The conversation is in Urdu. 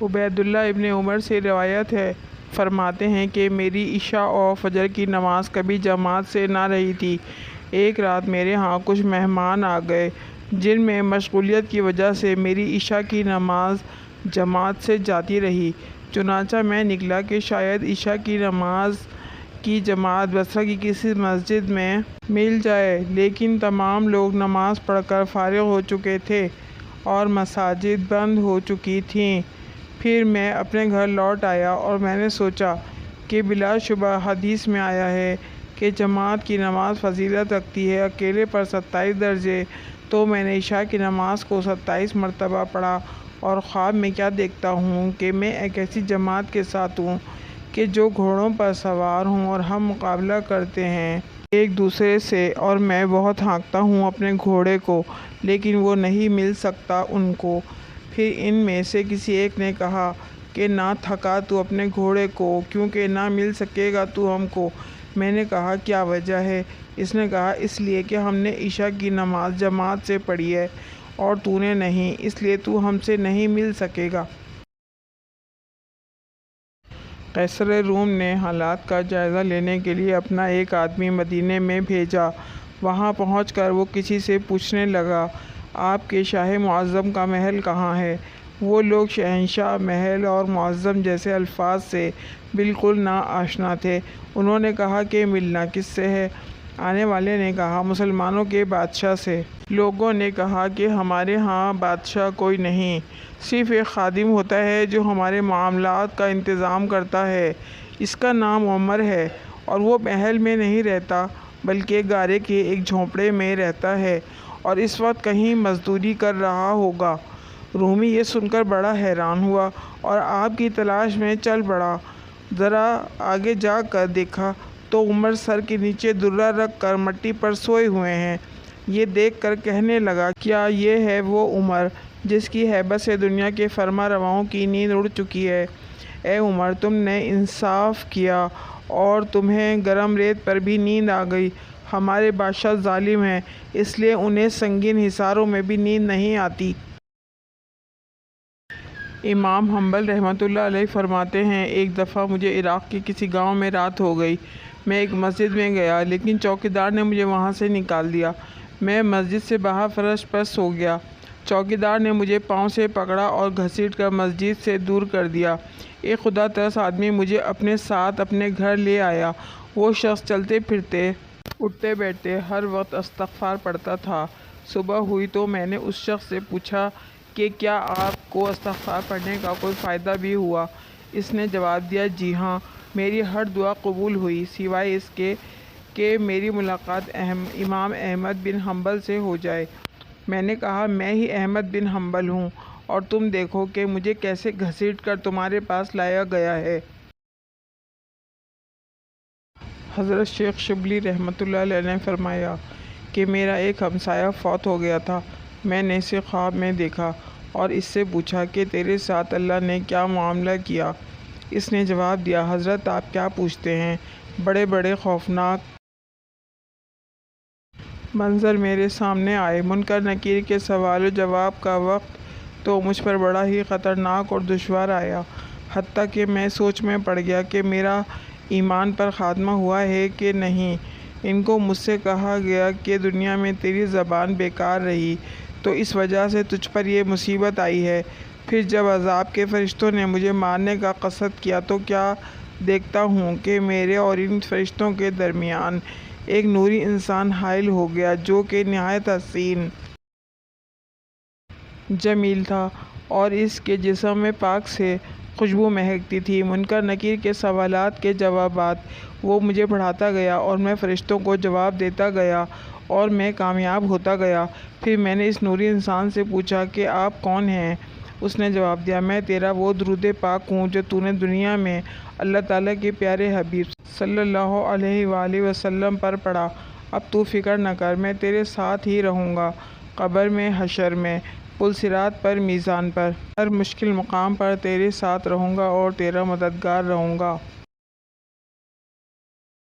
عبید اللہ ابن عمر سے روایت ہے، فرماتے ہیں کہ میری عشاء اور فجر کی نماز کبھی جماعت سے نہ رہی تھی۔ ایک رات میرے ہاں کچھ مہمان آ گئے جن میں مشغولیت کی وجہ سے میری عشاء کی نماز جماعت سے جاتی رہی۔ چنانچہ میں نکلا کہ شاید عشاء کی نماز کی جماعت بصرہ کی کسی مسجد میں مل جائے، لیکن تمام لوگ نماز پڑھ کر فارغ ہو چکے تھے اور مساجد بند ہو چکی تھیں۔ پھر میں اپنے گھر لوٹ آیا اور میں نے سوچا کہ بلا شبہ حدیث میں آیا ہے کہ جماعت کی نماز فضیلت رکھتی ہے اکیلے پر 27 درجے۔ تو میں نے عشاء کی نماز کو 27 مرتبہ پڑھا اور خواب میں کیا دیکھتا ہوں کہ میں ایک ایسی جماعت کے ساتھ ہوں کہ جو گھوڑوں پر سوار ہوں اور ہم مقابلہ کرتے ہیں ایک دوسرے سے، اور میں بہت ہانکتا ہوں اپنے گھوڑے کو لیکن وہ نہیں مل سکتا ان کو۔ پھر ان میں سے کسی ایک نے کہا کہ نہ تھکا تو اپنے گھوڑے کو، کیونکہ نہ مل سکے گا تو ہم کو۔ میں نے کہا کیا وجہ ہے؟ اس نے کہا اس لیے کہ ہم نے عشاء کی نماز جماعت سے پڑھی ہے اور تو نے نہیں، اس لیے تو ہم سے نہیں مل سکے گا۔ قیصر روم نے حالات کا جائزہ لینے کے لیے اپنا ایک آدمی مدینے میں بھیجا۔ وہاں پہنچ کر وہ کسی سے پوچھنے لگا، آپ کے شاہ معظم کا محل کہاں ہے؟ وہ لوگ شہنشاہ، محل اور معظم جیسے الفاظ سے بالکل نا آشنا تھے۔ انہوں نے کہا کہ ملنا کس سے ہے؟ آنے والے نے کہا مسلمانوں کے بادشاہ سے۔ لوگوں نے کہا کہ ہمارے ہاں بادشاہ کوئی نہیں، صرف ایک خادم ہوتا ہے جو ہمارے معاملات کا انتظام کرتا ہے، اس کا نام عمر ہے، اور وہ محل میں نہیں رہتا بلکہ گارے کے ایک جھونپڑے میں رہتا ہے اور اس وقت کہیں مزدوری کر رہا ہوگا۔ رومی یہ سن کر بڑا حیران ہوا اور آپ کی تلاش میں چل پڑا۔ ذرا آگے جا کر دیکھا تو عمر سر کے نیچے درہ رکھ کر مٹی پر سوئے ہوئے ہیں۔ یہ دیکھ کر کہنے لگا کیا یہ ہے وہ عمر جس کی ہیبت سے دنیا کے فرما رواؤں کی نیند اڑ چکی ہے؟ اے عمر، تم نے انصاف کیا اور تمہیں گرم ریت پر بھی نیند آ گئی۔ ہمارے بادشاہ ظالم ہیں، اس لیے انہیں سنگین حصاروں میں بھی نیند نہیں آتی۔ امام حنبل رحمۃ اللہ علیہ فرماتے ہیں، ایک دفعہ مجھے عراق کے کسی گاؤں میں رات ہو گئی۔ میں ایک مسجد میں گیا لیکن چوکیدار نے مجھے وہاں سے نکال دیا۔ میں مسجد سے باہر فرش پر سو گیا۔ چوکیدار نے مجھے پاؤں سے پکڑا اور گھسیٹ کر مسجد سے دور کر دیا۔ ایک خدا ترس آدمی مجھے اپنے ساتھ اپنے گھر لے آیا۔ وہ شخص چلتے پھرتے، اٹھتے بیٹھتے ہر وقت استغفار پڑھتا تھا۔ صبح ہوئی تو میں نے اس شخص سے پوچھا کہ کیا آپ کو استغفار پڑھنے کا کوئی فائدہ بھی ہوا؟ اس نے جواب دیا جی ہاں، میری ہر دعا قبول ہوئی سوائے اس کے کہ میری ملاقات امام احمد بن حنبل سے ہو جائے۔ میں نے کہا میں ہی احمد بن حنبل ہوں اور تم دیکھو کہ مجھے کیسے گھسیٹ کر تمہارے پاس لایا گیا ہے۔ حضرت شیخ شبلی رحمۃ اللہ علیہ نے فرمایا کہ میرا ایک ہمسایہ فوت ہو گیا تھا۔ میں نے اسے خواب میں دیکھا اور اس سے پوچھا کہ تیرے ساتھ اللہ نے کیا معاملہ کیا؟ اس نے جواب دیا، حضرت آپ کیا پوچھتے ہیں؟ بڑے بڑے خوفناک منظر میرے سامنے آئے۔ منکر نکیر کے سوال و جواب کا وقت تو مجھ پر بڑا ہی خطرناک اور دشوار آیا، حتیٰ کہ میں سوچ میں پڑ گیا کہ میرا ایمان پر خاتمہ ہوا ہے کہ نہیں۔ ان کو مجھ سے کہا گیا کہ دنیا میں تیری زبان بیکار رہی تو اس وجہ سے تجھ پر یہ مصیبت آئی ہے۔ پھر جب عذاب کے فرشتوں نے مجھے مارنے کا قصد کیا تو کیا دیکھتا ہوں کہ میرے اور ان فرشتوں کے درمیان ایک نوری انسان حائل ہو گیا جو کہ نہایت حسین، جمیل تھا اور اس کے جسم میں پاک سے خوشبو مہکتی تھی۔ منکر نکیر کے سوالات کے جوابات وہ مجھے پڑھاتا گیا اور میں فرشتوں کو جواب دیتا گیا اور میں کامیاب ہوتا گیا۔ پھر میں نے اس نوری انسان سے پوچھا کہ آپ کون ہیں؟ اس نے جواب دیا، میں تیرا وہ درود پاک ہوں جو تو نے دنیا میں اللہ تعالیٰ کے پیارے حبیب صلی اللہ علیہ وآلہ وسلم پر پڑھا۔ اب تو فکر نہ کر، میں تیرے ساتھ ہی رہوں گا، قبر میں، حشر میں، پل صراط پر، میزان پر، ہر مشکل مقام پر تیرے ساتھ رہوں گا اور تیرا مددگار رہوں گا۔